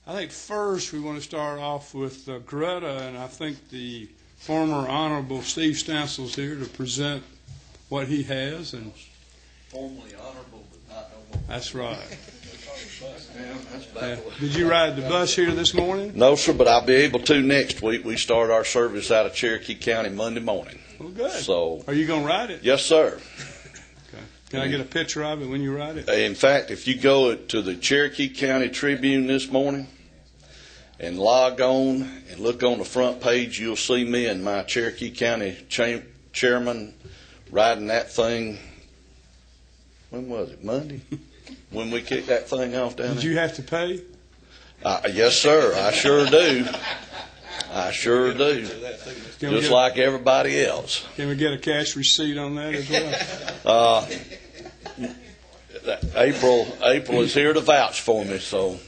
I think first we want to start off with Greta, and I think the former Honorable Steve Stansel's here to present what he has. And formerly honorable, but not no more. That's right. Did you ride the bus here this morning? No, sir, but I'll be able to next week. We start our service out of Cherokee County Monday morning. Well, good. So, are you going to ride it? Yes, sir. Okay. Can I get a picture of it when you ride it? In fact, if you go to the Cherokee County Tribune this morning and log on and look on the front page, you'll see me and my Cherokee County chairman riding that thing. When was it? Monday? When we kicked that thing off down there? Did you have to pay? Yes, sir. I sure do. I sure do. Just like everybody else. Can we get a cash receipt on that as well? April is here to vouch for me, so.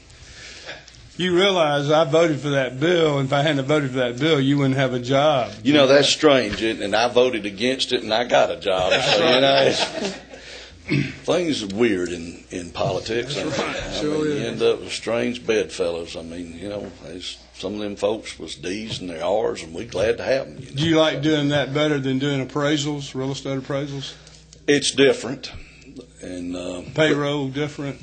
You realize I voted for that bill, and if I hadn't voted for that bill, you wouldn't have a job. You know, that's strange, and I voted against it, and I got a job. So, you know, things are weird in politics. That's right. I mean, you end up with strange bedfellows. I mean, you know, some of them folks was D's and they're R's, and we're glad to have them. You know? Do you like doing that better than doing appraisals, real estate appraisals? It's different. And payroll different?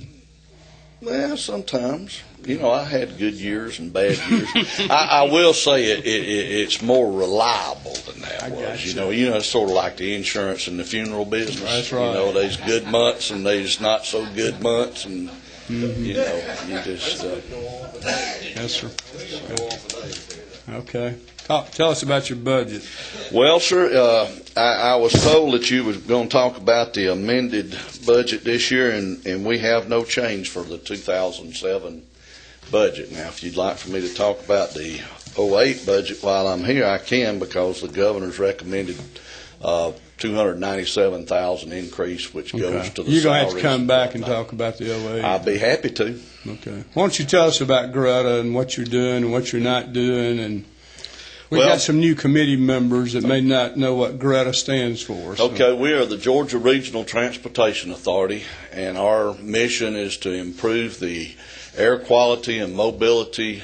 Well, sometimes. You know, I had good years and bad years. I will say it's more reliable than that was. You know, it's sort of like the insurance and the funeral business. That's right. You know, there's good months and there's not so good months, and you know, you just. Yes, sir. Okay. Tell us about your budget. Well, sir, I was told that you were going to talk about the amended budget this year, and we have no change for the 2007 budget. Now, if you'd like for me to talk about the 08 budget while I'm here, I can, because the governor's recommended $297,000 increase, which goes to the You're going to have to salaries. come back and talk about the 08. I'll be happy to. Okay. Why don't you tell us about Greta and what you're doing and what you're not doing? And we've got some new committee members that may not know what Greta stands for. So. Okay, we are the Georgia Regional Transportation Authority, and our mission is to improve the air quality and mobility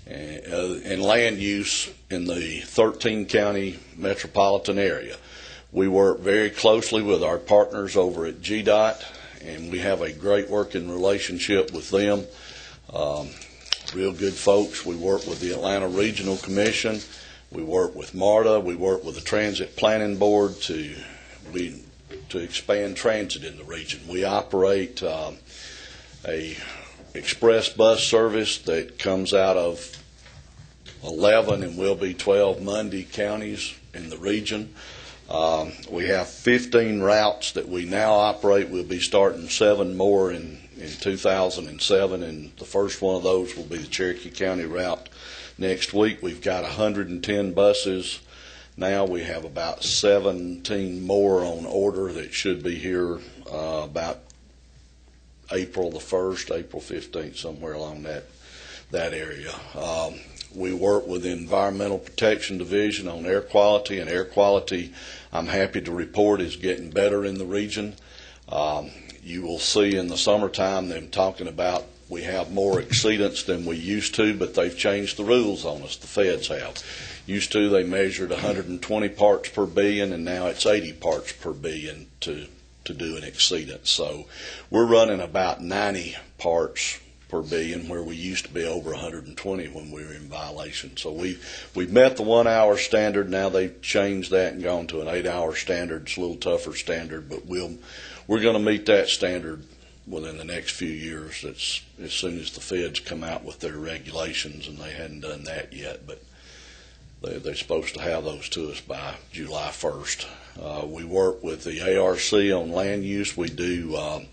and land use in the 13-county metropolitan area. We work very closely with our partners over at GDOT, and we have a great working relationship with them. Real good folks. We work with the Atlanta Regional Commission. We work with MARTA. We work with the Transit Planning Board to expand transit in the region. We operate a express bus service that comes out of 11 and will be 12 Mundy counties in the region. We have 15 routes that we now operate. We'll be starting 7 more in 2007, and the first one of those will be the Cherokee County route next week. We've got 110 buses now. We have about 17 more on order that should be here about April the 1st, April 15th, somewhere along that area. We work with the Environmental Protection Division on air quality, and air quality, I'm happy to report, is getting better in the region. You will see in the summertime them talking about we have more exceedance than we used to, but they've changed the rules on us, the feds have. Used to, they measured 120 parts per billion, and now it's 80 parts per billion to do an exceedance. So we're running about 90 parts per billion, where we used to be over 120 when we were in violation. So we've met the 1 hour standard. Now they've changed that and gone to an 8 hour standard. It's a little tougher standard, but we're going to meet that standard within the next few years. That's as soon as the feds come out with their regulations, and they hadn't done that yet, but they're supposed to have those to us by July 1st. We work with the ARC on land use. We do.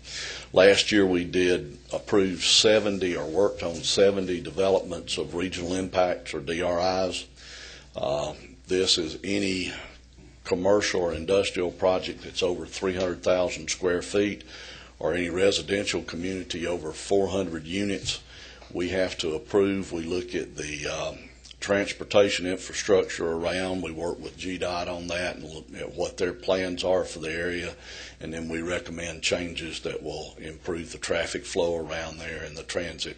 Last year we did approve 70 or worked on 70 developments of regional impacts, or DRIs. This is any commercial or industrial project that's over 300,000 square feet, or any residential community over 400 units. We have to approve. We look at the transportation infrastructure around. We work with GDOT on that and look at what their plans are for the area, and then we recommend changes that will improve the traffic flow around there and the transit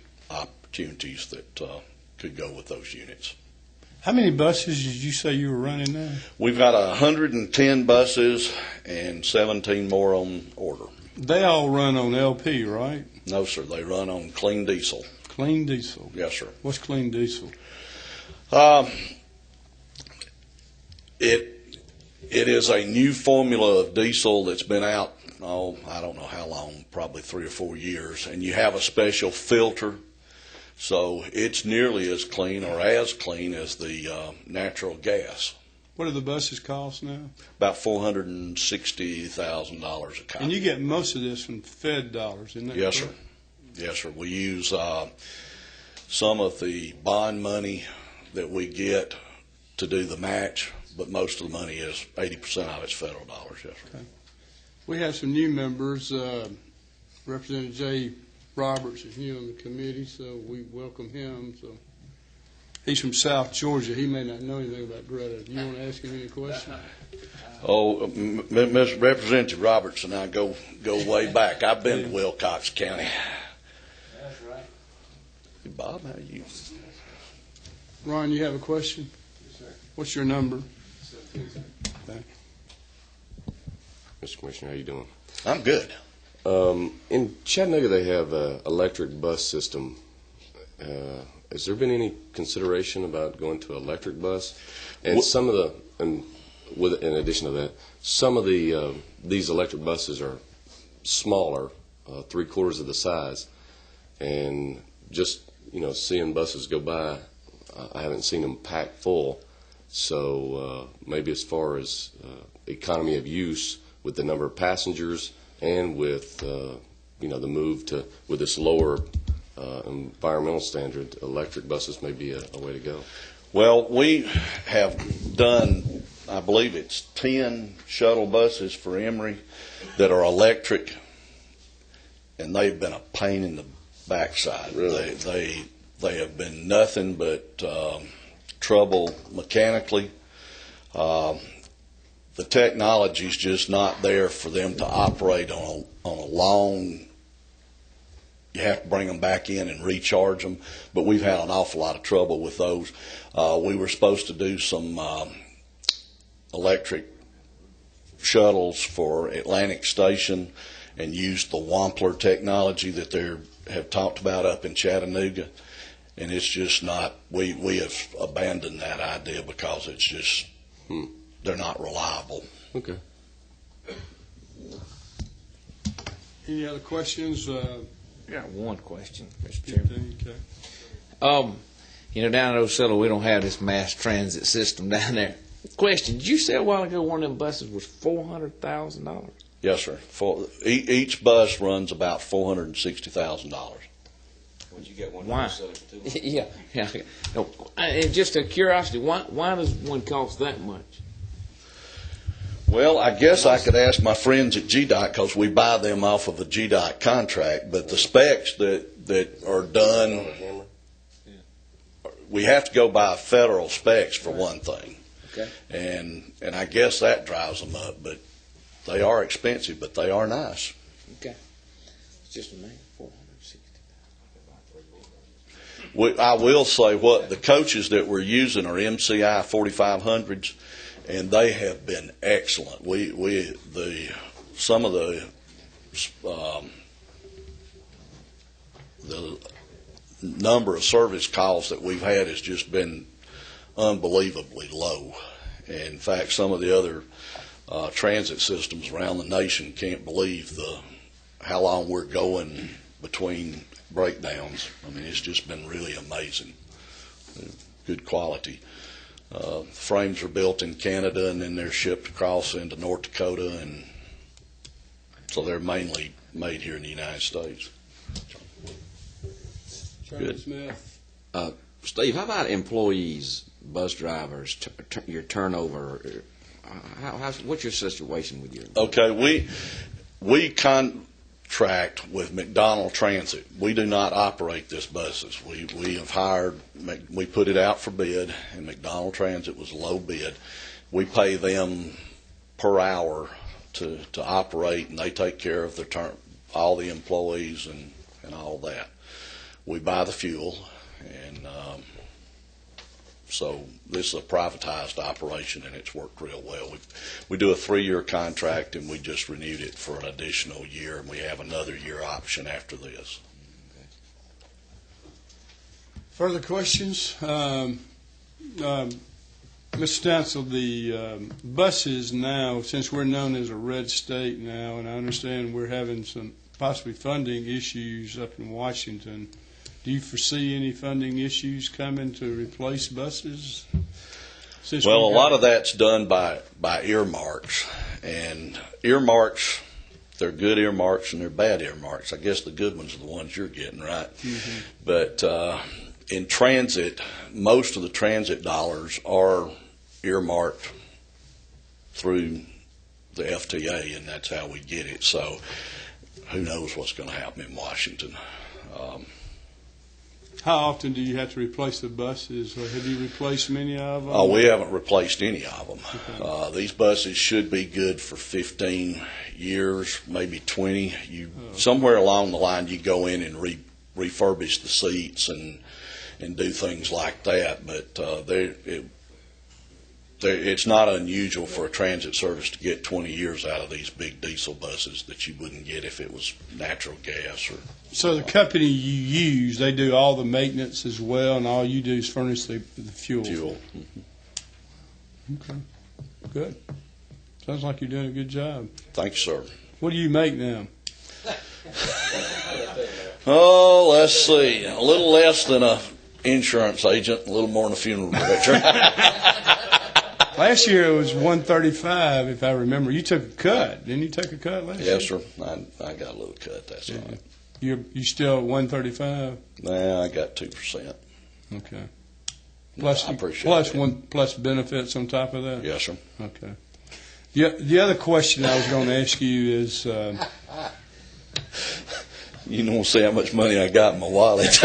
opportunities that could go with those units. How many buses did you say you were running now? We've got 110 buses and 17 more on order. They all run on LP, right? No, sir. They run on clean diesel. Clean diesel? Yes, sir. What's clean diesel? It is a new formula of diesel that's been out, I don't know how long, probably 3 or 4 years, and you have a special filter, so it's nearly as clean or as clean as the natural gas. What do the buses cost now? About $460,000 a copy. And you get most of this from Fed dollars, isn't that Yes, correct? sir. Yes, sir. We use some of the bond money that we get to do the match, but most of the money is 80% of it's federal dollars. Yes, sir. Okay. We have some new members. Representative Jay Roberts is new on the committee, so we welcome him. So he's from South Georgia. He may not know anything about Greta. Do you want to ask him any questions? Oh, Mr. Representative Roberts and I go way back. I've been to Wilcox County. That's right. Hey, Bob, how are you? Ron, you have a question? Yes, sir. What's your number? Okay. Mr. Commissioner, how you doing? I'm good. In Chattanooga, they have an electric bus system. Has there been any consideration about going to an electric bus? And in addition to that, some of these electric buses are smaller, 3/4 of the size, and just seeing buses go by, I haven't seen them packed full. So maybe as far as economy of use with the number of passengers and with the move to with this lower environmental standard, electric buses may be a way to go. Well, we have done, I believe it's 10 shuttle buses for Emory that are electric, and they've been a pain in the backside. Really? They have been nothing but trouble mechanically. The technology's just not there for them to operate on a long. You have to bring them back in and recharge them, but we've had an awful lot of trouble with those. We were supposed to do some electric shuttles for Atlantic Station and use the Wampler technology that they have talked about up in Chattanooga, and it's just not. We have abandoned that idea because it's just they're not reliable. Okay. Any other questions? I got one question, Mr. Chairman. Okay. Down at Ocilla, we don't have this mass transit system down there. Question: did you say a while ago one of them buses was $400,000? Yes, sir. Each bus runs about $460,000. Would you get one? Why? Yeah. No, and just a curiosity, why does one cost that much? Well, I guess I could ask my friends at GDOT because we buy them off of a GDOT contract. But the specs that are done, we have to go by federal specs for one thing. Okay. And I guess that drives them up. But they are expensive, but they are nice. Okay. It's just a name. 460. I will say what the coaches that we're using are MCI 4500s, and they have been excellent. Some of the number of service calls that we've had has just been unbelievably low. In fact, some of the other transit systems around the nation can't believe how long we're going between breakdowns. I mean, it's just been really amazing. Good quality. Frames are built in Canada and then they're shipped across into North Dakota, and so they're mainly made here in the United States. Charlie Good. Smith. Steve, how about employees, bus drivers, your turnover? What's your situation with your? Okay, we contract with McDonald Transit. We do not operate this buses. We have hired. We put it out for bid, and McDonald Transit was low bid. We pay them per hour to operate, and they take care of all the employees and all that. we buy the fuel, and so this is a privatized operation, and it's worked real well. We do a 3-year contract, and we just renewed it for an additional year, and we have another year option after this. Further questions? Mr. Stansel, the buses now, since we're known as a red state now, and I understand we're having some possibly funding issues up in Washington, do you foresee any funding issues coming to replace buses? Well, a lot of that's done by earmarks, and earmarks, they're good earmarks and they're bad earmarks. I guess the good ones are the ones you're getting, right? Mm-hmm. But in transit, most of the transit dollars are earmarked through the FTA, and that's how we get it. So who knows what's going to happen in Washington. How often do you have to replace the buses, or have you replaced many of them? Oh, we haven't replaced any of them. Okay. These buses should be good for 15 years, maybe 20. Somewhere along the line, you go in and refurbish the seats and do things like that. But it's not unusual for a transit service to get 20 years out of these big diesel buses that you wouldn't get if it was natural gas. So the company you use, they do all the maintenance as well, and all you do is furnish the fuel? Mm-hmm. Okay, good. Sounds like you're doing a good job. Thanks, sir. What do you make now? Oh, let's see. A little less than a insurance agent, a little more than a funeral director. Last year it was $135, if I remember. You took a cut. Didn't you take a cut last year? Yes, sir. I got a little cut. That's all right. You still at $135? Nah, I got 2%. Okay. I appreciate it. Plus benefits on top of that? Yes, sir. Okay. The other question I was going to ask you is... you don't see how much money I got in my wallet.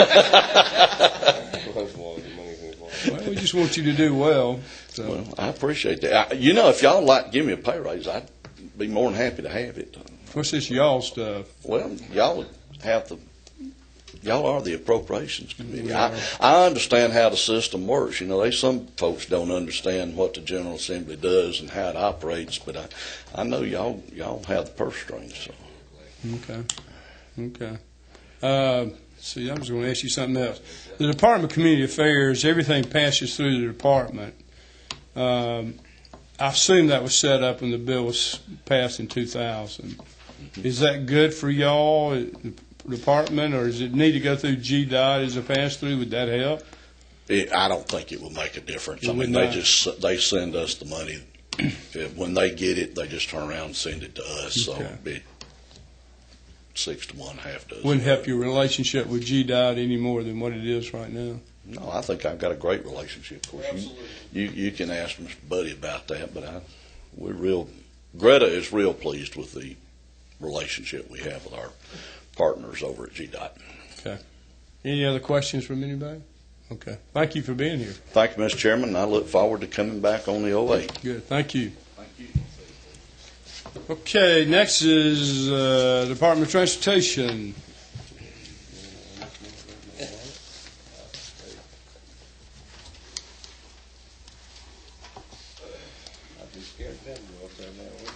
Well, we just want you to do well. So. Well, I appreciate that. If y'all would like to give me a pay raise, I'd be more than happy to have it. What's this y'all stuff? Well, y'all are the appropriations committee. I understand how the system works. Some folks don't understand what the General Assembly does and how it operates, but I know y'all have the purse strings. So. Okay. See, I was going to ask you something else. The Department of Community Affairs, everything passes through the department. I assume that was set up when the bill was passed in 2000. Is that good for y'all, the department, or does it need to go through GDOT as a pass-through? Would that help? I don't think it will make a difference. They send us the money. When they get it, they just turn around and send it to us. Okay. So it'd be 6 to 1, half dozen. Wouldn't help your relationship with GDOT any more than what it is right now. No, I think I've got a great relationship. Of course, you can ask Mr. Buddy about that, but Greta is real pleased with the relationship we have with our partners over at GDOT. Okay. Any other questions from anybody? Okay. Thank you for being here. Thank you, Mr. Chairman. I look forward to coming back on the 08. Good. Thank you. Okay, next is Department of Transportation.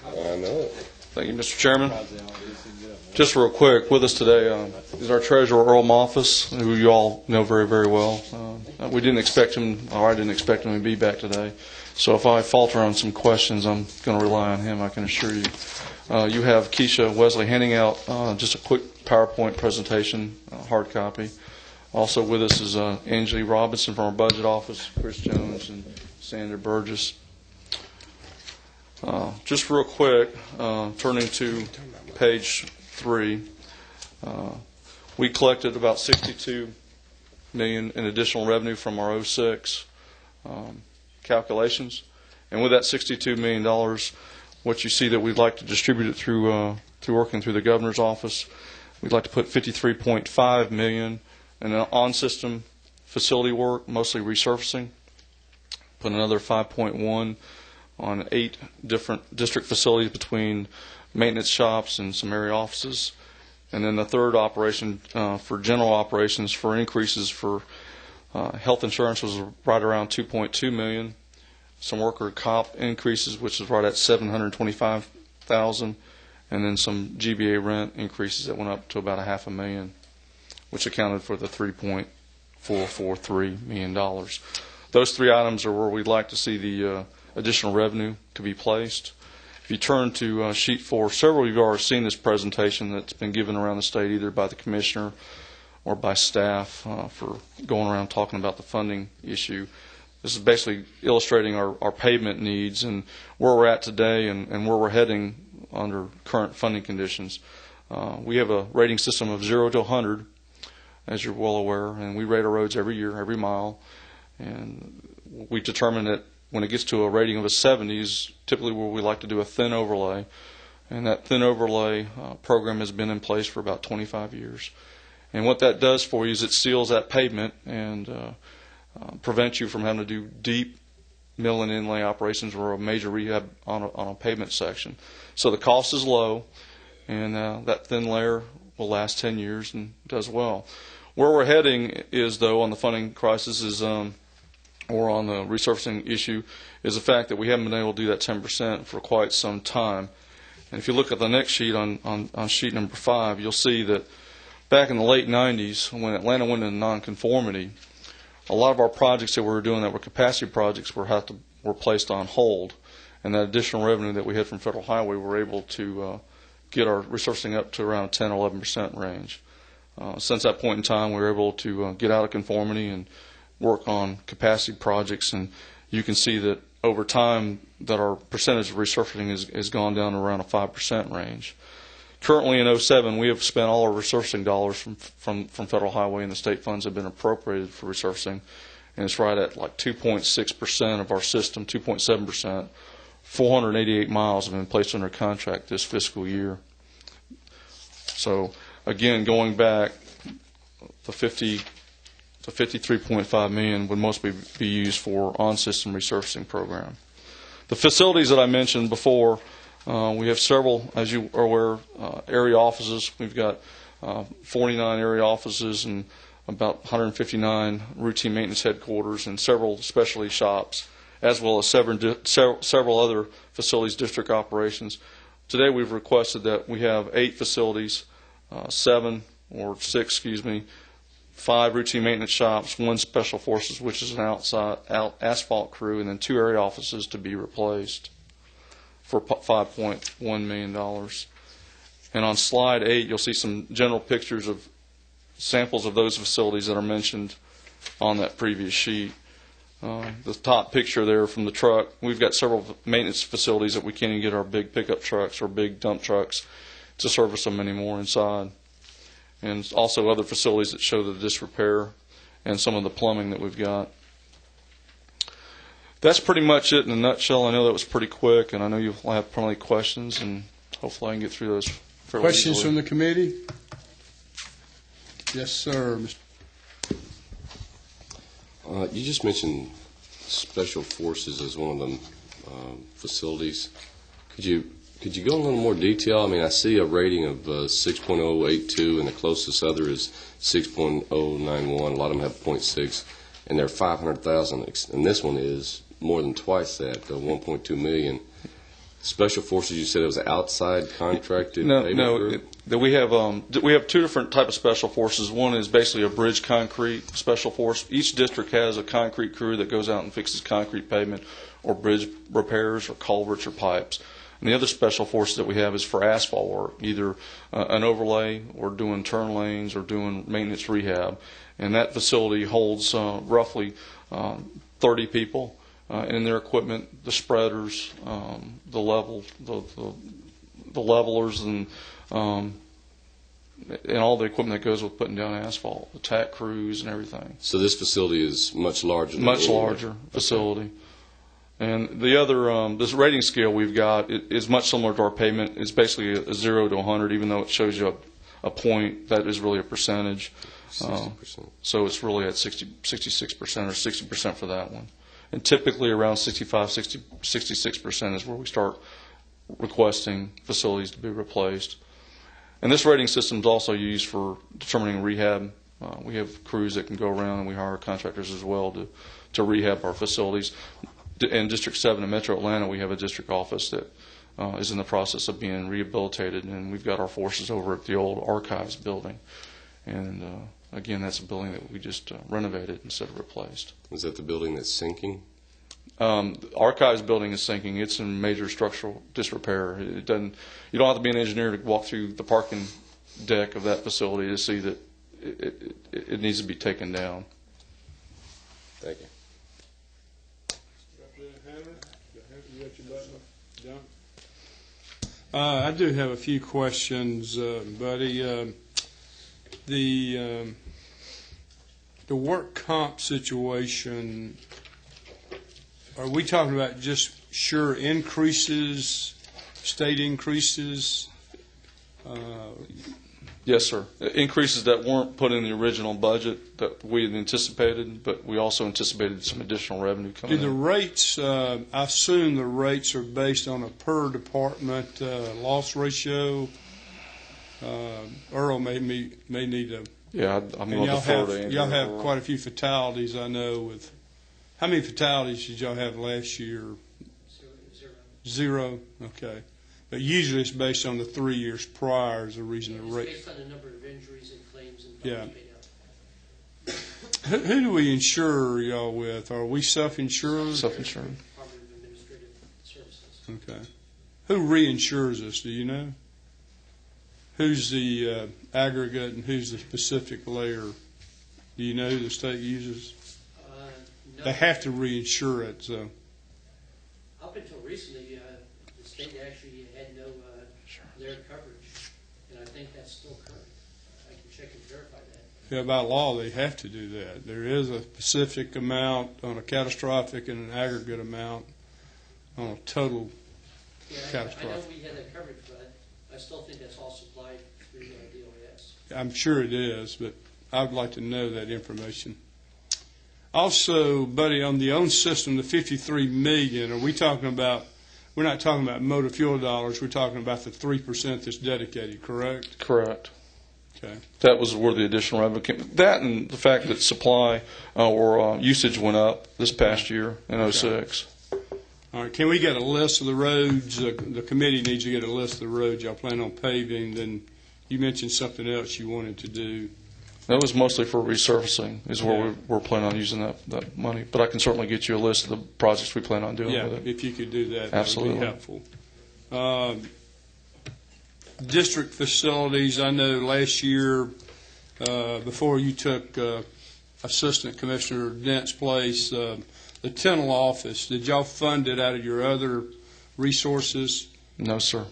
I know it. Thank you, Mr. Chairman. Just real quick, with us today is our Treasurer, Earl Moffus, who you all know very, very well. We didn't expect him, or I didn't expect him to be back today. So if I falter on some questions, I'm going to rely on him, I can assure you. You have Keisha Wesley handing out just a quick PowerPoint presentation, hard copy. Also with us is Angie Robinson from our budget office, Chris Jones, and Sandra Burgess. Just real quick, turning to page 3, we collected about $62 million in additional revenue from our 06 calculations, and with that $62 million, what you see that we'd like to distribute it through working through the governor's office. We'd like to put $53.5 million in on-system facility work, mostly resurfacing. Put another 5.1 on 8 different district facilities between maintenance shops and some area offices. And then the third operation for general operations for increases for health insurance was right around $2.2 million. Some worker comp increases, which is right at $725,000, and then some GBA rent increases that went up to about $500,000, which accounted for the $3.443 million. Those three items are where we'd like to see the additional revenue to be placed. If you turn to sheet 4, several of you have already seen this presentation that's been given around the state either by the commissioner or by staff for going around talking about the funding issue. This is basically illustrating our pavement needs and where we're at today and where we're heading under current funding conditions. We have a rating system of 0 to 100, as you're well aware, and we rate our roads every year, every mile. And we determine that when it gets to a rating of a 70 is typically where we like to do a thin overlay. And that thin overlay program has been in place for about 25 years. And what that does for you is it seals that pavement and prevents you from having to do deep mill and inlay operations or a major rehab on a pavement section. So the cost is low, and that thin layer will last 10 years and does well. Where we're heading is, though, on the funding crisis is or on the resurfacing issue is the fact that we haven't been able to do that 10% for quite some time. And if you look at the next sheet on sheet number 5, you'll see that back in the late 90s, when Atlanta went into nonconformity, a lot of our projects that we were doing that were capacity projects were placed on hold. And that additional revenue that we had from Federal Highway, we were able to get our resurfacing up to around 10 or 11% range. Since that point in time, we were able to get out of conformity and work on capacity projects, and you can see that over time that our percentage of resurfacing has gone down to around a 5% range. Currently in 2007, we have spent all our resurfacing dollars from Federal Highway, and the state funds have been appropriated for resurfacing, and it's right at like 2.6% of our system, 2.7%. 488 miles have been placed under contract this fiscal year. So again, going back, the $53.5 million would mostly be used for on-system resurfacing program. The facilities that I mentioned before, we have several, as you are aware, area offices. We've got 49 area offices and about 159 routine maintenance headquarters and several specialty shops, as well as several other facilities, district operations. Today we've requested that we have 8 facilities, 5 routine maintenance shops, 1 special forces, which is an asphalt crew, and then 2 area offices to be replaced for $5.1 million. And on slide 8, you'll see some general pictures of samples of those facilities that are mentioned on that previous sheet. The top picture there from the truck, we've got several maintenance facilities that we can't even get our big pickup trucks or big dump trucks to service them anymore inside. And also other facilities that show the disrepair and some of the plumbing that we've got. That's pretty much it in a nutshell. I know that was pretty quick, and I know you'll have plenty of questions, and hopefully I can get through those fairly Questions easily. from the committee? Yes, sir. You just mentioned Special Forces as one of the facilities. Could you go in a little more detail? I mean, I see a rating of 6.082, and the closest other is 6.091. A lot of them have 0.6, and they're 500,000. And this one is more than twice that, 1.2 million. Special Forces, you said it was outside contracted payment group? We have 2 different types of special forces. One is basically a bridge concrete special force. Each district has a concrete crew that goes out and fixes concrete pavement or bridge repairs or culverts or pipes. And the other special force that we have is for asphalt work, either an overlay or doing turn lanes or doing maintenance rehab. And that facility holds roughly 30 people in their equipment, the spreaders, the levelers, and all the equipment that goes with putting down asphalt, the tack crews and everything. So this facility is much larger than Much larger facility. Okay. And the other, this rating scale we've got is much similar to our payment. It's basically a 0 to 100, even though it shows you a point. That is really a percentage. 60%. So it's really at 66% or 60% for that one. And typically around 66% is where we start requesting facilities to be replaced. And this rating system is also used for determining rehab. We have crews that can go around, and we hire contractors as well to rehab our facilities. In District 7 in Metro Atlanta, we have a district office that is in the process of being rehabilitated, and we've got our forces over at the old archives building. And again, that's a building that we just renovated instead of replaced. Is that the building that's sinking? The archives building is sinking. It's in major structural disrepair. It doesn't. You don't have to be an engineer to walk through the parking deck of that facility to see that it needs to be taken down. Thank you. I do have a few questions, buddy. The work comp situation, are we talking about just sure increases, state increases? Yes, sir. Increases that weren't put in the original budget that we had anticipated, but we also anticipated some additional revenue coming Do the in. rates, I assume the rates are based on a per department loss ratio? Earl may need to. Yeah, I'm going to defer to Andrew. Y'all have quite a few fatalities, I know. With how many fatalities did y'all have last year? Zero. Okay. But usually it's based on the 3 years prior as a reason to rate. It's based on the number of injuries and claims and Yeah. paid out. Who do we insure y'all with? Are we self-insured? Self-insured. Department of Administrative Services. Okay. Who reinsures us? Do you know? Who's the aggregate and who's the specific layer? Do you know who the state uses? No, They have to reinsure it. So up until recently, the state actually had no layer coverage, and I think that's still current. I can check and verify that. yeah, by law they have to do that. There is a specific amount on a catastrophic and an aggregate amount on a total. Yeah, I know Catastrophic. we had that coverage, but I still think that's all supplied through DOS. I'm sure it is, but I'd like to know that information. Also, buddy, on the own system, the $53 million, are we talking about? We're not talking about motor fuel dollars. We're talking about the 3% that's dedicated, correct? Correct. Okay. That was where the additional revenue came. That and the fact that supply or usage went up this past year in 06. All right. Can we get a list of the roads? The committee needs to get a list of the roads y'all plan on paving. Then you mentioned something else you wanted to do. That was mostly for resurfacing is where we're planning on using that money. But I can certainly get you a list of the projects we plan on doing Yeah, with it. if you could do that, Absolutely. that would be helpful. District facilities, I know last year, before you took Assistant Commissioner Dent's place, the dental office, did y'all fund it out of your other resources? No, sir.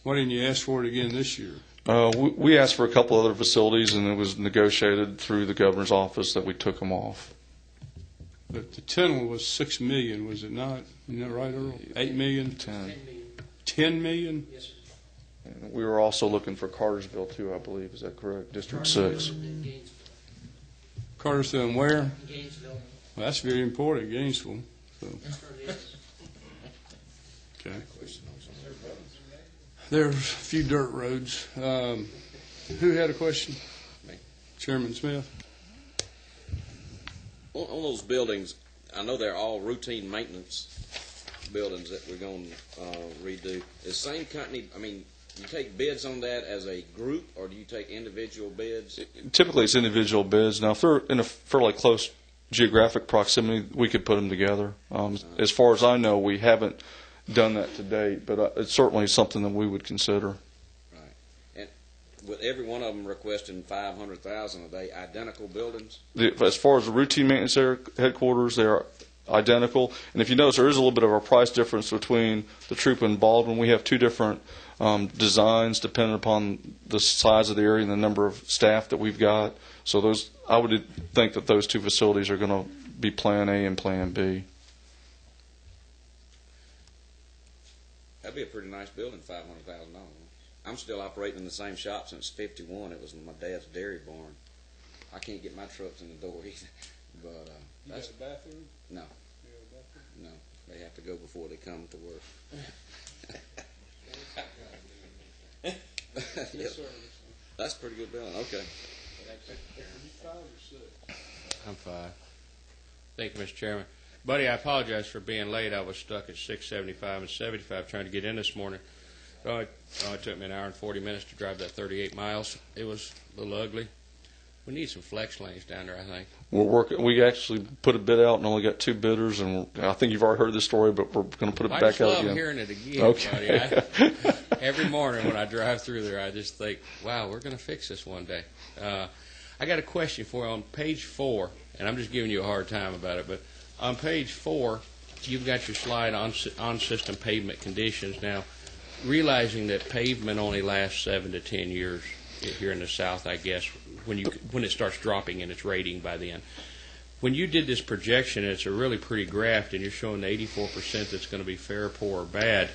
Why didn't you ask for it again this year? We asked for a couple other facilities, and it was negotiated through the governor's office that we took them off. But the dental was $6 million, was it not? Isn't that right, Earl? $8 million? 10. $10 million. $10 million? Yes, sir. And we were also looking for Cartersville, too, I believe. Is that correct? District 6. In Gainesville. Cartersville and where? Gainesville. Well, that's very important, Gainesville. So, That's where it is. okay. There's a few dirt roads. Who had a question? Me. Chairman Smith. On those buildings, I know they're all routine maintenance buildings that we're going to redo. Is the same company, I mean, you take bids on that as a group, or do you take individual bids? Typically, it's individual bids. Now, if they're in a fairly close geographic proximity, we could put them together. As far as I know, we haven't done that to date, but it's certainly something that we would consider. Right. And with every one of them requesting $500,000, are they identical buildings? As far as the routine maintenance headquarters, they are identical. And if you notice, there is a little bit of a price difference between the Troop and Baldwin. We have two different designs depending upon the size of the area and the number of staff that we've got. So those, I would think that those two facilities are going to be Plan A and Plan B. That'd be a pretty nice building, $500,000. I'm still operating in the same shop since '51. It was my dad's dairy barn. I can't get my trucks in the door either. But that's a bathroom? no, no. They have to go before they come to work. Yes. That's a pretty good building. Okay. I'm fine. Thank you, Mr. Chairman. Buddy, I apologize for being late. I was stuck at 675 and 75 trying to get in this morning. It took me an hour and 40 minutes to drive that 38 miles. It was a little ugly. We need some flex lanes down there, I think. We're working. We actually put a bid out and only got 2 bidders, and I think you've already heard this story, but we're going to put it I back just out love again. hearing it again, Okay. buddy. Every morning when I drive through there, I just think, wow, we're going to fix this one day. I got a question for you on page 4, and I'm just giving you a hard time about it, but on page 4, you've got your slide on system pavement conditions. Now, realizing that pavement only lasts 7 to 10 years here in the South, I guess, when it starts dropping in its rating by then. When you did this projection, it's a really pretty graph, and you're showing the 84% that's going to be fair, poor, or bad.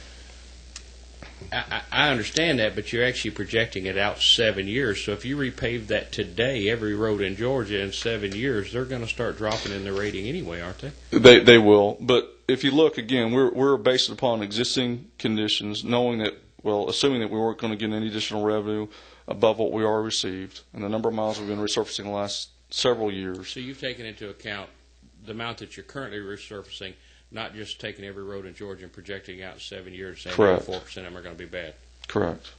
I understand that, but you're actually projecting it out 7 years. So if you repave that today, every road in Georgia in 7 years, they're going to start dropping in the rating anyway, aren't they? They will. But if you look again, we're based upon existing conditions, knowing that, well, assuming that we weren't going to get any additional revenue above what we already received, and the number of miles we've been resurfacing the last several years. So you've taken into account the amount that you're currently resurfacing, not just taking every road in Georgia and projecting out 7 years, saying 4% of them are going to be bad. Correct.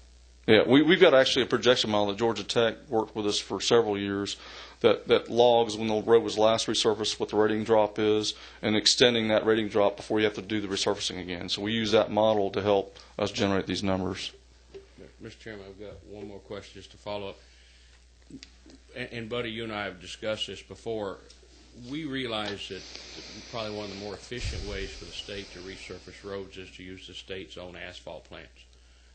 Yeah, we've got actually a projection model that Georgia Tech worked with us for several years that logs when the road was last resurfaced what the rating drop is and extending that rating drop before you have to do the resurfacing again. So we use that model to help us generate these numbers. Mr. Chairman, I've got one more question just to follow up. And Buddy, you and I have discussed this before. We realize that probably one of the more efficient ways for the state to resurface roads is to use the state's own asphalt plants.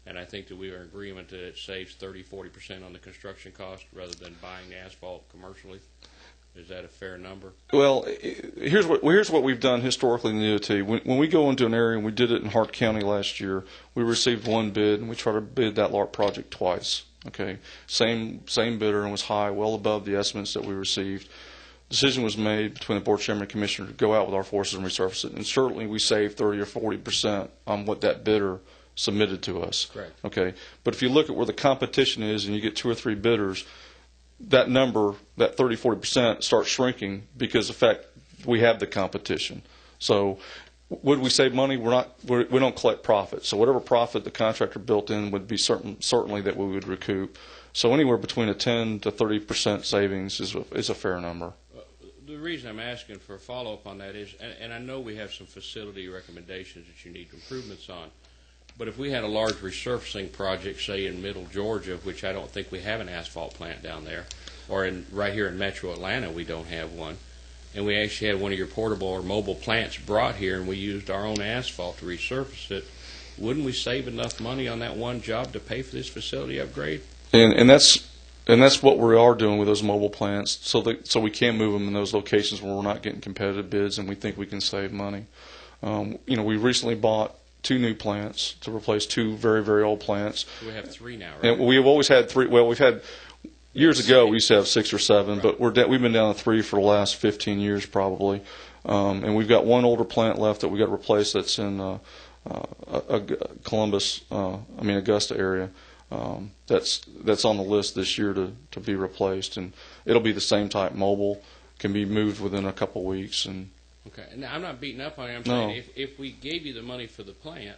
And I think that we are in agreement that it saves 30-40% on the construction cost rather than buying asphalt commercially. Is that a fair number? Well, here's what we've done historically in the DOT. When we go into an area, and we did it in Hart County last year, we received 1 bid, and we tried to bid that large project twice. Okay, same bidder, and was high, well above the estimates that we received. Decision was made between the board chairman and commissioner to go out with our forces and resurface it, and certainly we saved 30 or 40% on what that bidder submitted to us. Correct. Okay, but if you look at where the competition is, and you get 2 or 3 bidders, that number, that 30-40%, starts shrinking because of the fact we have the competition. So would we save money? We don't collect profit. So whatever profit the contractor built in would be certainly that we would recoup. So anywhere between a 10 to 30% savings is a fair number. The reason I'm asking for a follow-up on that is, and I know we have some facility recommendations that you need improvements on, but if we had a large resurfacing project, say in middle Georgia, which I don't think we have an asphalt plant down there, or right here in metro Atlanta we don't have one, and we actually had one of your portable or mobile plants brought here and we used our own asphalt to resurface it, wouldn't we save enough money on that one job to pay for this facility upgrade? And that's what we are doing with those mobile plants, so we can move them in those locations where we're not getting competitive bids and we think we can save money. We recently bought 2 new plants to replace 2 very, very old plants. We have 3 now, right? And we have always had 3. Well, we've had years ago we used to have 6 or 7, right. But we've been down to 3 for the last 15 years probably. And we've got 1 older plant left that we got to replace that's in Augusta area. That's on the list this year to be replaced, and it'll be the same type mobile, can be moved within a couple weeks. And okay, now I'm not beating up on you. I'm No. saying if we gave you the money for the plant,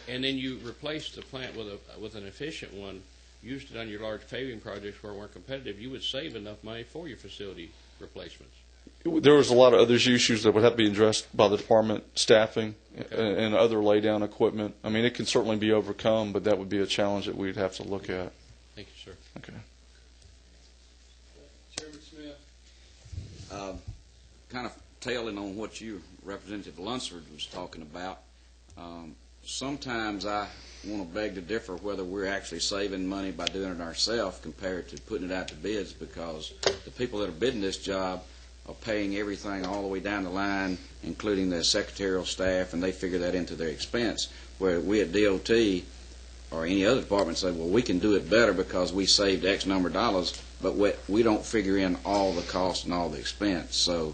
and then you replaced the plant with an efficient one, used it on your large paving projects where it weren't competitive, you would save enough money for your facility replacements. there was a lot of other issues that would have to be addressed by the department staffing and other laydown equipment. I mean, it can certainly be overcome, but that would be a challenge that we'd have to look at. Thank you, sir. Okay. Chairman Smith. Kind of tailing on what you, Representative Lunsford, was talking about. Sometimes I want to beg to differ whether we're actually saving money by doing it ourselves compared to putting it out to bids, because the people that are bidding this job are paying everything all the way down the line, including the secretarial staff, and they figure that into their expense. Where we at DOT or any other department say, well, we can do it better because we saved X number of dollars, but we don't figure in all the cost and all the expense. So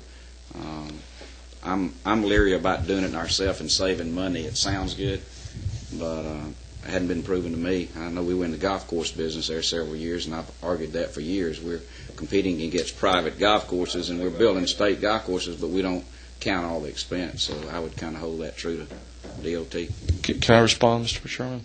I'm leery about doing it ourselves and saving money. It sounds good, but hadn't been proven to me. I know we were in the golf course business there several years, and I've argued that for years. We're competing against private golf courses, and we're building state golf courses, but we don't count all the expense. So I would kind of hold that true to DOT. Can I respond, Mr. Chairman?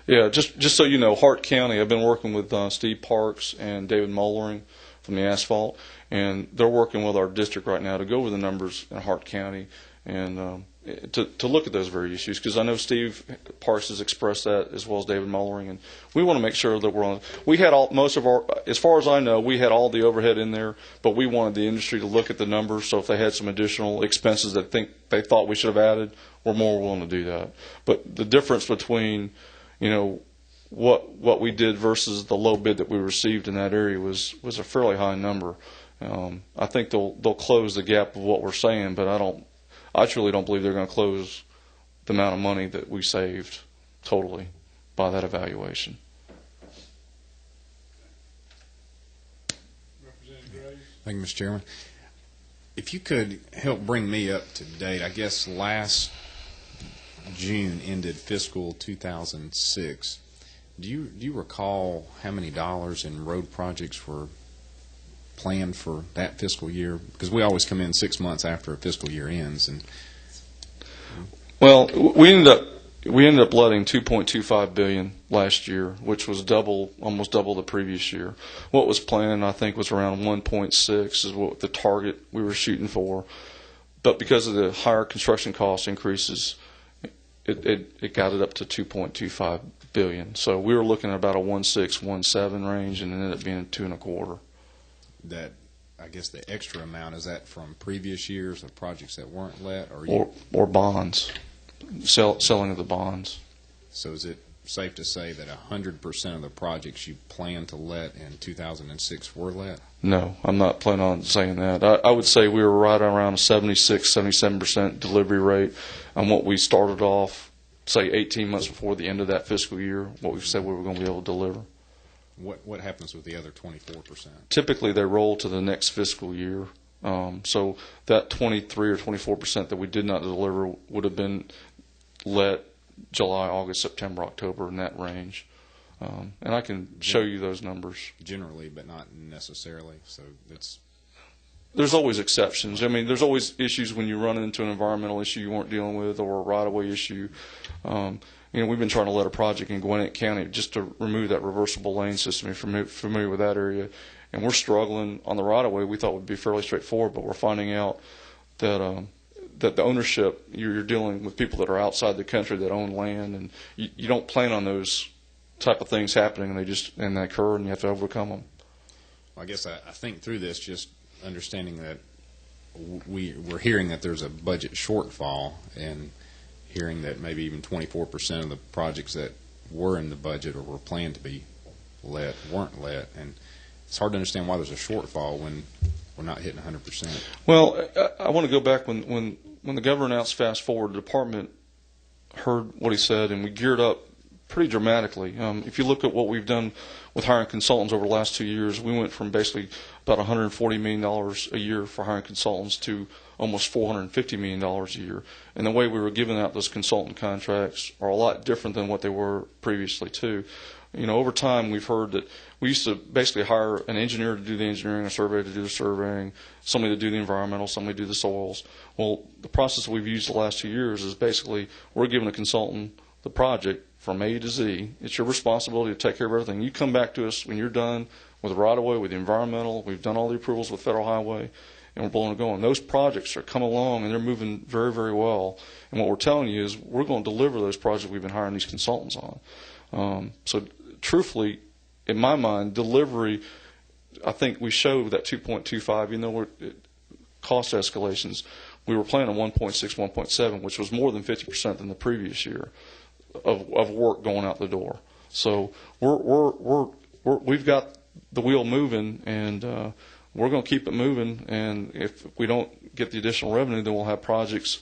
Yeah, just so you know, Hart County, I've been working with Steve Parks and David Mollering from the asphalt, and they're working with our district right now to go over the numbers in Hart County and to look at those very issues, because I know Steve Parks has expressed that as well as David Mollering, and we want to make sure that we're on. We had most of our, as far as I know, we had all the overhead in there, but we wanted the industry to look at the numbers, so if they had some additional expenses that they thought we should have added, we're more willing to do that. But the difference between, you know, what we did versus the low bid that we received in that area was a fairly high number. I think they'll close the gap of what we're saying, but I truly don't believe they're going to close the amount of money that we saved totally by that evaluation. Thank you, Mr. Chairman. If you could help bring me up to date, I guess last June ended fiscal 2006. Do you recall how many dollars in road projects were planned for that fiscal year? Because we always come in 6 months after a fiscal year ends. And well, we ended up letting $2.25 billion last year, which was almost double the previous year. What was planned, I think, was around 1.6 is what the target we were shooting for. But because of the higher construction cost increases, it got it up to $2.25 billion. So we were looking at about a 1.6, 1.7 range, and it ended up being 2.25. That, I guess, the extra amount, is that from previous years of projects that weren't let, or bonds, selling of the bonds? So is it safe to say that 100% of the projects you plan to let in 2006 were let? No, I'm not planning on saying that. I would say we were right around a 76, 77% delivery rate on what we started off, say 18 months before the end of that fiscal year, what we said we were going to be able to deliver. What happens with the other 24%? Typically, they roll to the next fiscal year. So that 23 or 24% that we did not deliver would have been let July, August, September, October, in that range. And I can show you those numbers. Generally, but not necessarily. So there's always exceptions. I mean, there's always issues when you run into an environmental issue you weren't dealing with, or a right-of-way issue. We've been trying to let a project in Gwinnett County just to remove that reversible lane system. If you're familiar with that area, and we're struggling on the right-of-way. We thought would be fairly straightforward, but we're finding out that that the ownership, you're dealing with people that are outside the country that own land, and you don't plan on those type of things happening, and they occur, and you have to overcome them. I guess I think through this, just understanding that we're hearing that there's a budget shortfall, and hearing that maybe even 24% of the projects that were in the budget or were planned to be let weren't let, and it's hard to understand why there's a shortfall when we're not hitting 100%. Well, I want to go back when the governor announced fast forward, the department heard what he said, and we geared up pretty dramatically. If you look at what we've done with hiring consultants over the last 2 years, we went from basically about $140 million a year for hiring consultants to almost $450 million a year. And the way we were giving out those consultant contracts are a lot different than what they were previously, too. Over time, we've heard that we used to basically hire an engineer to do the engineering, a surveyor to do the surveying, somebody to do the environmental, somebody to do the soils. Well, the process we've used the last 2 years is basically we're giving a consultant the project from A to Z. It's your responsibility to take care of everything. You come back to us when you're done with the right-of-way, with the environmental. We've done all the approvals with Federal Highway, and we're blowing it going. Those projects are coming along, and they're moving very, very well. And what we're telling you is we're going to deliver those projects we've been hiring these consultants on. So truthfully, in my mind, delivery, I think we showed that 2.25, even though cost escalations, we were planning on 1.6, 1.7, which was more than 50% than the previous year of work going out the door. So we've got the wheel moving, and we're going to keep it moving. And if we don't get the additional revenue, then we'll have projects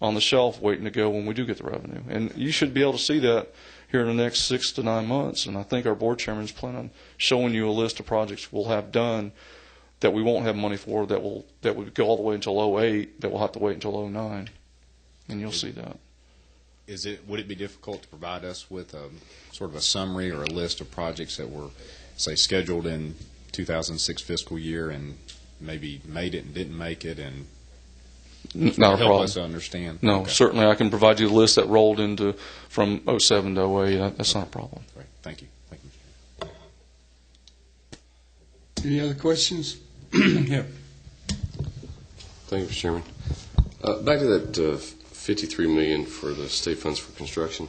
on the shelf waiting to go when we do get the revenue. And you should be able to see that here in the next 6 to 9 months. And I think our board chairman's planning on showing you a list of projects we'll have done that we won't have money for, that would go all the way until 2008, that we'll have to wait until 2009. And you'll see that. would it be difficult to provide us with a sort of a summary or a list of projects that were, say, scheduled in 2006 fiscal year and maybe made it and didn't make it, and Not a help problem. us understand? No, Okay. certainly I can provide you the list that rolled into from '07 to '08. That's not a problem. Great. Thank you. Thank you, Mr. Chairman. Any other questions? Yeah. Thank you, Mr. Chairman. Back to that $53 million for the state funds for construction.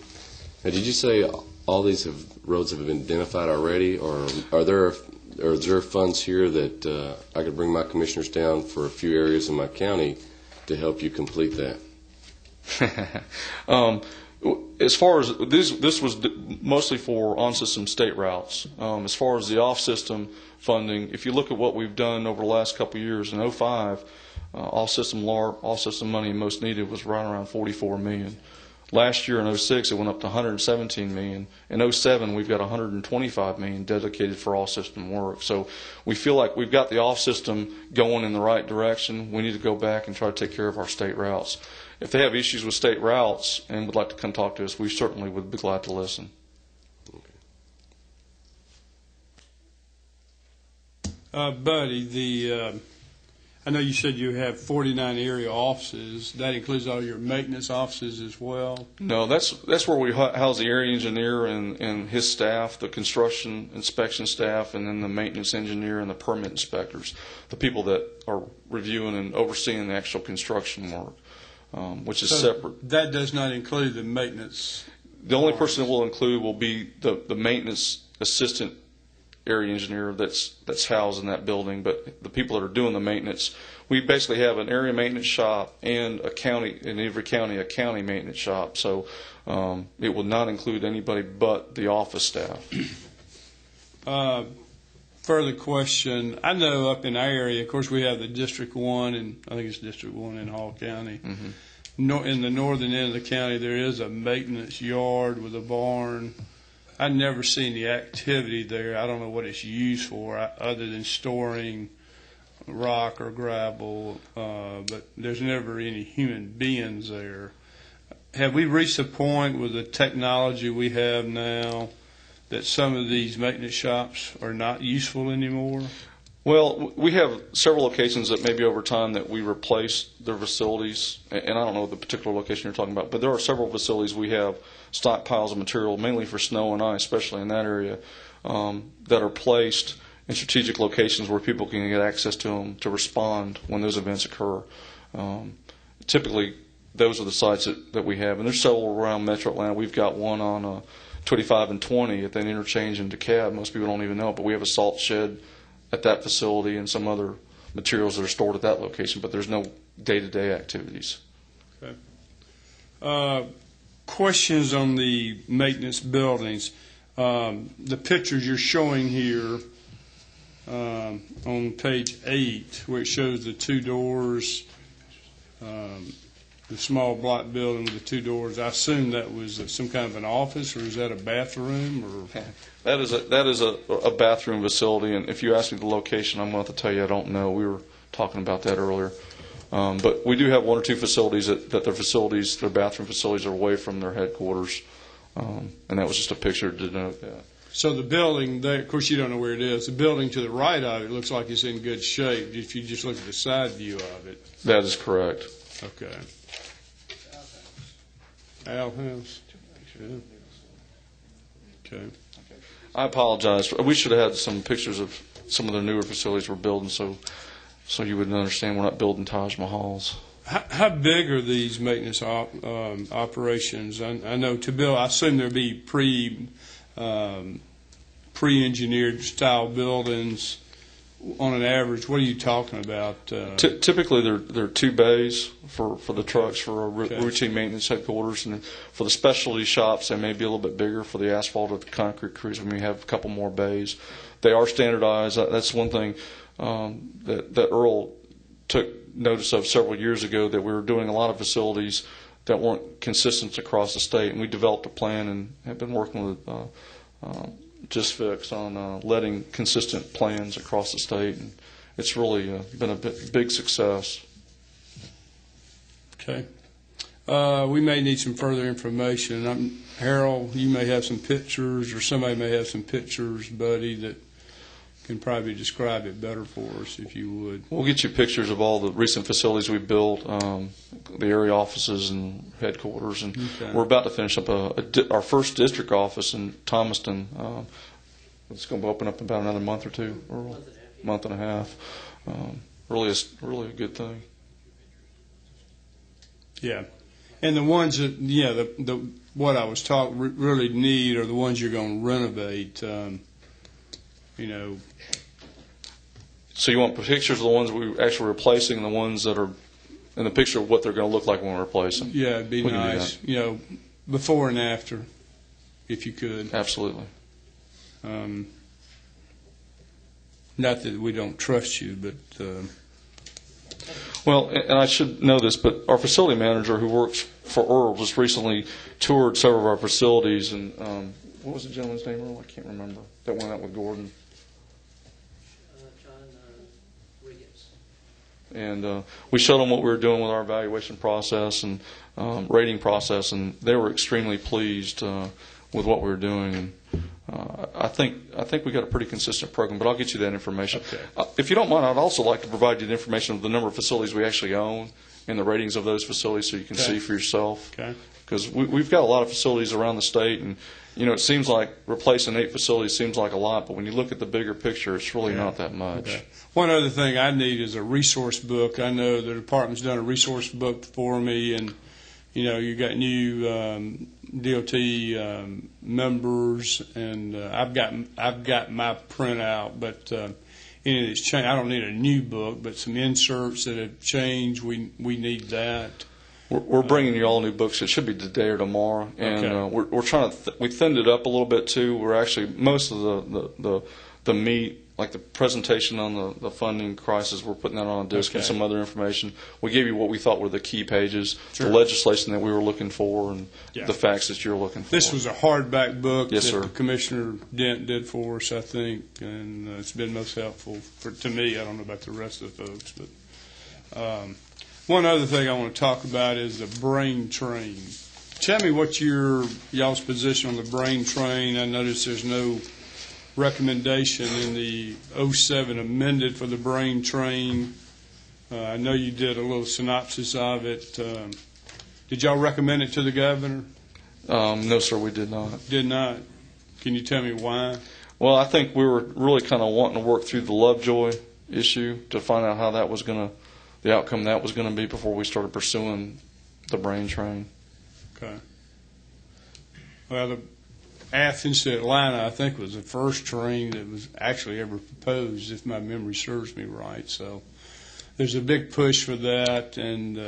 Now, did you say all these roads have been identified already, or is there funds here that I could bring my commissioners down for a few areas in my county to help you complete that? As far as this was mostly for on-system state routes. As far as the off-system funding, if you look at what we've done over the last couple of years, in '05, all-system money most needed was right around $44 million. Last year in '06, it went up to $117 million. In '07, we've got $125 million dedicated for all-system work. So we feel like we've got the off-system going in the right direction. We need to go back and try to take care of our state routes. If they have issues with state routes and would like to come talk to us, we certainly would be glad to listen. Buddy, I know you said you have 49 area offices. That includes all your maintenance offices as well? No, that's where we house the area engineer and his staff, the construction inspection staff, and then the maintenance engineer and the permit inspectors, the people that are reviewing and overseeing the actual construction work, which is separate. That does not include the maintenance? The only person that will include will be the maintenance assistant area engineer that's housed in that building, but the people that are doing the maintenance, we basically have an area maintenance shop and a county, in every county, a county maintenance shop. So it will not include anybody but the office staff. Further question, I know up in our area, of course, we have the District 1, and I think it's District 1 in Hall County. Mm-hmm. In the northern end of the county, there is a maintenance yard with a barn. I never seen the activity there. I don't know what it's used for other than storing rock or gravel, but there's never any human beings there. Have we reached a point with the technology we have now that some of these maintenance shops are not useful anymore? Well, we have several locations that maybe over time that we replace their facilities, and I don't know the particular location you're talking about, but there are several facilities we have stockpiles of material, mainly for snow and ice, especially in that area, that are placed in strategic locations where people can get access to them to respond when those events occur. Typically, those are the sites that we have, and there's several around Metro Atlanta. We've got one on 25 and 20 at that interchange in DeKalb. Most people don't even know it, but we have a salt shed at that facility and some other materials that are stored at that location, but there's no day-to-day activities. Okay. Questions on the maintenance buildings. The pictures you're showing here on page 8, where it shows the two doors, the small block building with the two doors, I assume that was some kind of an office, or is that a bathroom? Or That is a bathroom facility, and if you ask me the location, I'm going to have to tell you I don't know. We were talking about that earlier. But we do have one or two facilities that their bathroom facilities are away from their headquarters, and that was just a picture to denote that. So the building there, of course you don't know where it is, the building to the right of it looks like it's in good shape if you just look at the side view of it. That is correct. Okay. Al House. Okay. I apologize. We should have had some pictures of some of the newer facilities we're building, so you would understand we're not building Taj Mahals. How big are these maintenance operations? I know to build, I assume there'd be pre-engineered style buildings. On an average, what are you talking about? Typically, there are 2 bays for the trucks for a routine maintenance headquarters, and for the specialty shops, they may be a little bit bigger. For the asphalt or the concrete crews, we may have a couple more bays. They are standardized. That's one thing that Earl took notice of several years ago, that we were doing a lot of facilities that weren't consistent across the state, and we developed a plan and have been working with Just Fix on letting consistent plans across the state, and it's really been a big success. Okay. We may need some further information. Harold, you may have some pictures, or somebody may have some pictures, Buddy, that can probably describe it better for us, if you would. We'll get you pictures of all the recent facilities we built, the area offices and headquarters, and Okay. we're about to finish up our first district office in Thomaston. It's going to open up in about another month or two, or month and a half. Really a good thing. Yeah. And the ones that, what I was really need are the ones you're going to renovate, So you want pictures of the ones we're actually replacing and the ones that are in the picture of what they're going to look like when we replace them? Yeah, it'd be We can do nice. Before and after, if you could. Absolutely. Not that we don't trust you, but Well, and I should know this, but our facility manager who works for Earl just recently toured several of our facilities, and what was the gentleman's name, Earl? I can't remember. That went out with Gordon. John Riggins. And we showed them what we were doing with our evaluation process and rating process, and they were extremely pleased with what we were doing. And I think we got a pretty consistent program, but I'll get you that information. Okay. If you don't mind, I'd also like to provide you the information of the number of facilities we actually own and the ratings of those facilities so you can Okay. see for yourself. Okay. Because we've got a lot of facilities around the state, and it seems like replacing 8 facilities seems like a lot, but when you look at the bigger picture, it's really not that much. Okay. One other thing I need is a resource book. I know the department's done a resource book for me, and you got new DOT members, and I've got my printout, but any of it's changed. I don't need a new book, but some inserts that have changed. We need that. We're bringing you all new books. It should be today or tomorrow, and Okay. we're trying to. We thinned it up a little bit too. We're actually most of the meat, like the presentation on the funding crisis, we're putting that on a disc and Okay. some other information. We gave you what we thought were the key pages, Sure. the legislation that we were looking for, and Yeah. the facts that you're looking for. This was a hardback book Yes, that sir. Commissioner Dent did for us, I think, and it's been most helpful to me. I don't know about the rest of the folks, but one other thing I want to talk about is the brain train. Tell me what y'all's position on the brain train. I notice there's no recommendation in the 07 amended for the brain train. I know you did a little synopsis of it. Did y'all recommend it to the governor? No, sir, we did not. Did not. Can you tell me why? Well, I think we were really kind of wanting to work through the Lovejoy issue to find out how that was going to, the outcome that was going to be before we started pursuing the brain train. Okay. Well, the Athens to Atlanta, I think, was the first train that was actually ever proposed, if my memory serves me right. So there's a big push for that, and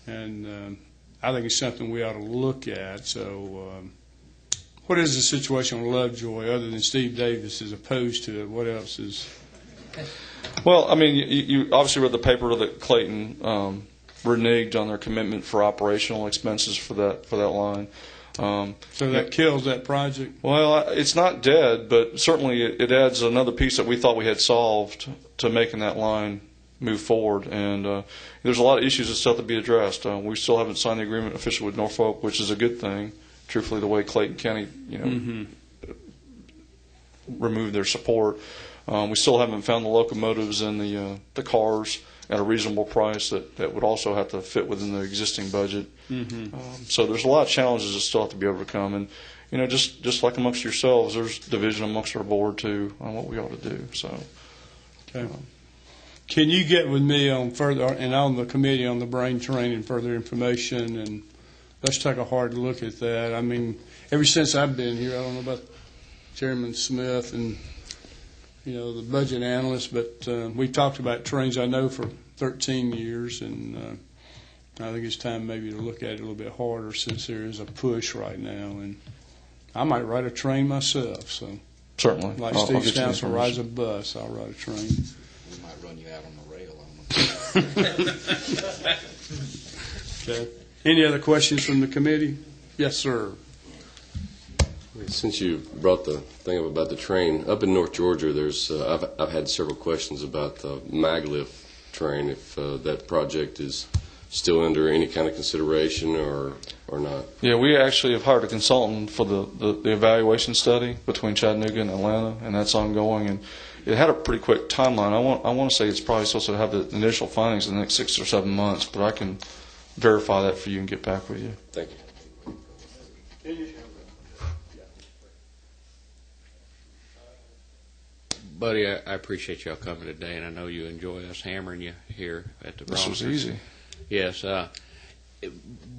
I think it's something we ought to look at. So what is the situation on Lovejoy, other than Steve Davis is opposed to it? What else is? Well, I mean, you obviously read the paper that Clayton reneged on their commitment for operational expenses for that line. So that kills that project? Well, it's not dead, but certainly it adds another piece that we thought we had solved to making that line move forward. And there's a lot of issues that still have to be addressed. We still haven't signed the agreement officially with Norfolk, which is a good thing. Truthfully, the way Clayton County, removed their support. We still haven't found the locomotives and the cars at a reasonable price that would also have to fit within the existing budget. So there's a lot of challenges that still have to be overcome. And, just like amongst yourselves, there's division amongst our board, too, on what we ought to do. So, Okay. Can you get with me on further, and on the committee on the brain train and further information, and let's take a hard look at that. I mean, ever since I've been here, I don't know about Chairman Smith and the budget analyst, but we've talked about trains, I know, for 13 years, and I think it's time maybe to look at it a little bit harder since there is a push right now. And I might ride a train myself, so certainly. like I'll Steve get you the Stansel rides a information. bus, I'll ride a train. We might run you out on the rail on them. Okay. Any other questions from the committee? Yes, sir. Since you brought the thing up about the train, up in North Georgia, there's I've had several questions about the maglev train, if that project is still under any kind of consideration or not? Yeah, we actually have hired a consultant for the evaluation study between Chattanooga and Atlanta, and that's ongoing. And it had a pretty quick timeline. I want to say it's probably supposed to have the initial findings in the next 6 or 7 months, but I can verify that for you and get back with you. Thank you. Buddy, I appreciate y'all coming today, and I know you enjoy us hammering you here at the This was Bronx. easy. Yes,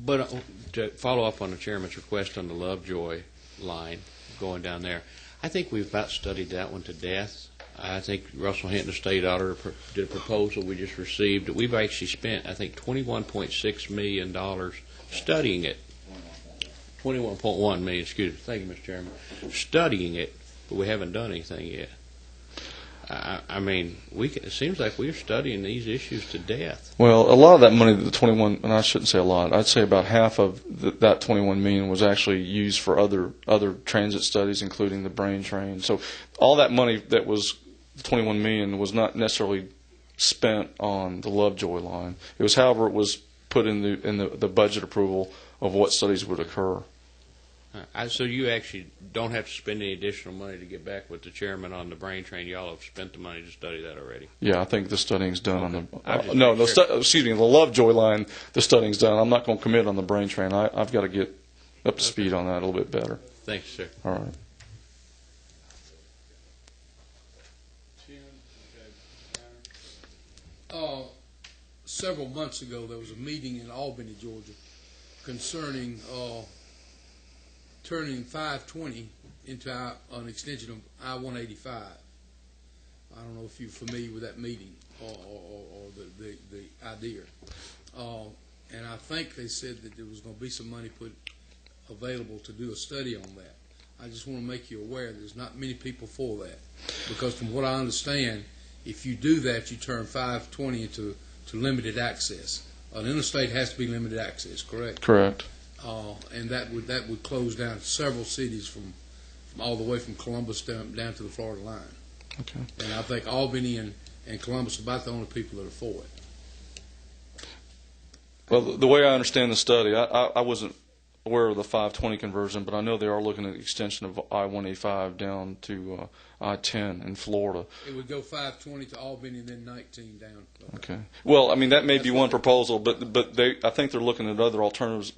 but to follow up on the chairman's request on the Lovejoy line going down there, I think we've about studied that one to death. I think Russell Hinton, the state auditor, did a proposal we just received. We've actually spent, I think, $21.6 million studying it. 21.1 million, excuse me. Thank you, Mr. Chairman. Studying it, but we haven't done anything yet. I mean, it seems like we're studying these issues to death. Well, a lot of that money, the 21, and I shouldn't say a lot, I'd say about half of that 21 million was actually used for other transit studies, including the brain train. So all that money that was 21 million was not necessarily spent on the Lovejoy line. It was, however, it was put in the budget approval of what studies would occur. So you actually don't have to spend any additional money to get back with the chairman on the brain train. Y'all have spent the money to study that already. Yeah, I think the studying's done on the. No, excuse me, the Lovejoy line. The studying's done. I'm not going to commit on the brain train. I've got to get up to speed on that a little bit better. Thanks, sir. All right. Several months ago, there was a meeting in Albany, Georgia, concerning turning 520 into an extension of I-185. I don't know if you're familiar with that meeting or the idea. And I think they said that there was going to be some money put available to do a study on that. I just want to make you aware there's not many people for that, because from what I understand, if you do that, you turn 520 into limited access. An interstate has to be limited access, correct? Correct. And that would close down several cities from all the way from Columbus down to the Florida line. Okay. And I think Albany and Columbus are about the only people that are for it. Well, the way I understand the study, I wasn't aware of the 520 conversion, but I know they are looking at the extension of I-185 down to I-10 in Florida. It would go 520 to Albany and then 19 down. Okay. Well, I mean, that may be one proposal, but I think they're looking at other alternatives,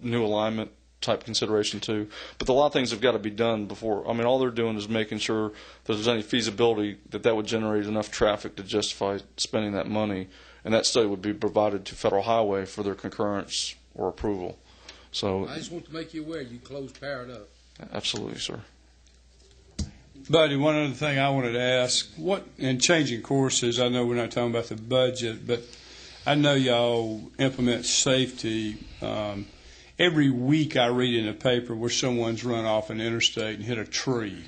new alignment type consideration too. But a lot of things have got to be done before. I mean, all they're doing is making sure that there's any feasibility that would generate enough traffic to justify spending that money, and that study would be provided to Federal Highway for their concurrence or approval. So I just want to make you aware you closed Parrot up. Absolutely, sir. Buddy, one other thing I wanted to ask, in changing courses, I know we're not talking about the budget, but I know y'all implement safety. Every week I read in the paper where someone's run off an interstate and hit a tree.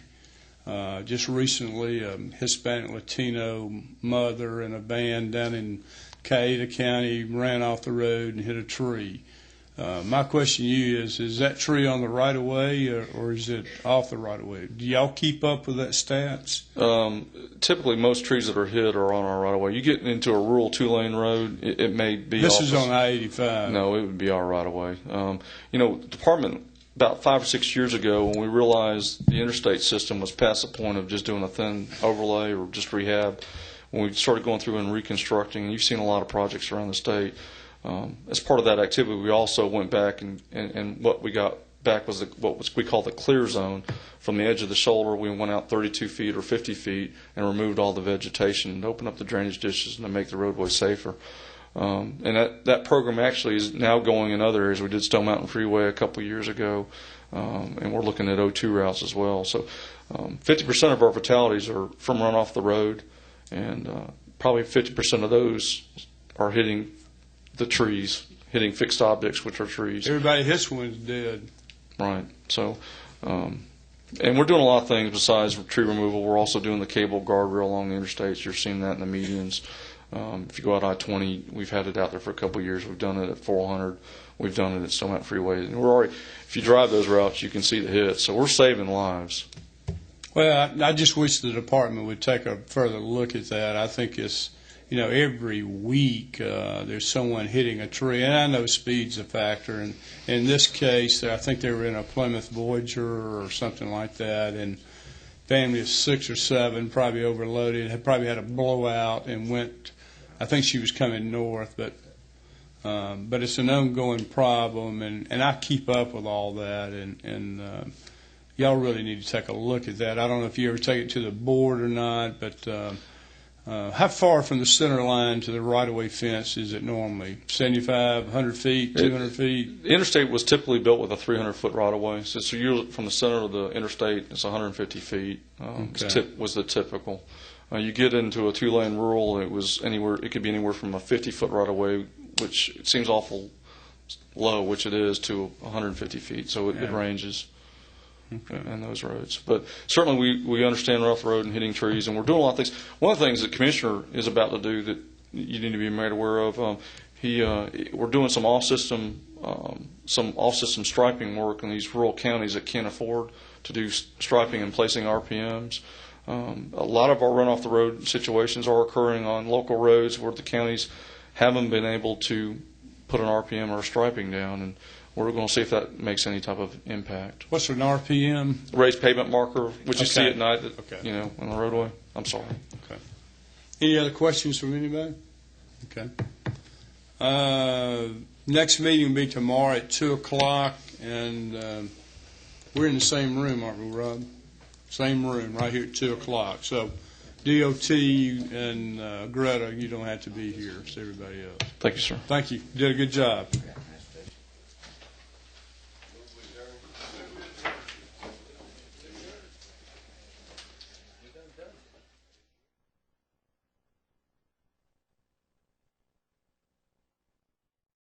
Just recently, a Hispanic Latino mother in a van down in Cayeta County ran off the road and hit a tree. My question to you is that tree on the right of way or is it off the right of way? Do y'all keep up with that stats? Typically, most trees that are hit are on our right of way. You get into a rural 2-lane road, it may be. This is on I-85. No, it would be our right of way. The department about 5 or 6 years ago, when we realized the interstate system was past the point of just doing a thin overlay or just rehab, when we started going through and reconstructing, and you've seen a lot of projects around the state. As part of that activity, we also went back and what we got back was what we call the clear zone. From the edge of the shoulder, we went out 32 feet or 50 feet and removed all the vegetation to open up the drainage ditches and to make the roadway safer. And that program actually is now going in other areas. We did Stone Mountain Freeway a couple of years ago, and we're looking at O2 routes as well. So 50% of our fatalities are from run off the road, and probably 50% of those are hitting the trees, hitting fixed objects, which are trees. Everybody hits one's dead. Right. So, and we're doing a lot of things besides tree removal. We're also doing the cable guardrail along the interstates. You're seeing that in the medians. If you go out I-20, we've had it out there for a couple of years. We've done it at 400. We've done it at Stone Mountain Freeway. And we're already, if you drive those routes, you can see the hits. So we're saving lives. Well, I just wish the department would take a further look at that. I think it's every week there's someone hitting a tree. And I know speed's a factor. And in this case, I think they were in a Plymouth Voyager or something like that, and family of 6 or 7, probably overloaded, had probably had a blowout and went. I think she was coming north, but it's an ongoing problem, and I keep up with all that, and y'all really need to take a look at that. I don't know if you ever take it to the board or not, but how far from the center line to the right-of-way fence is it normally? 75, 100 feet, 200 feet? The interstate was typically built with a 300-foot right-of-way. So you're from the center of the interstate, it's 150 feet. Was the typical. You get into a 2-lane rural, it could be anywhere from a 50-foot right-of-way, which it seems awful low, which it is, to 150 feet. So it ranges. And those roads. But certainly we understand we're off the road and hitting trees, and we're doing a lot of things. One of the things that Commissioner is about to do that you need to be made aware of, we're doing some off-system striping work in these rural counties that can't afford to do striping and placing RPMs. A lot of our run-off-the-road situations are occurring on local roads where the counties haven't been able to put an RPM or striping down, and we're going to see if that makes any type of impact. What's an RPM? Raised pavement marker, which you see at night, Okay. On the roadway. I'm sorry. Okay. Any other questions from anybody? Okay. Next meeting will be tomorrow at 2 o'clock, and we're in the same room, aren't we, Rob? Same room, right here at 2 o'clock. So DOT and Greta, you don't have to be here. It's everybody else. Thank you, sir. Thank you. You did a good job.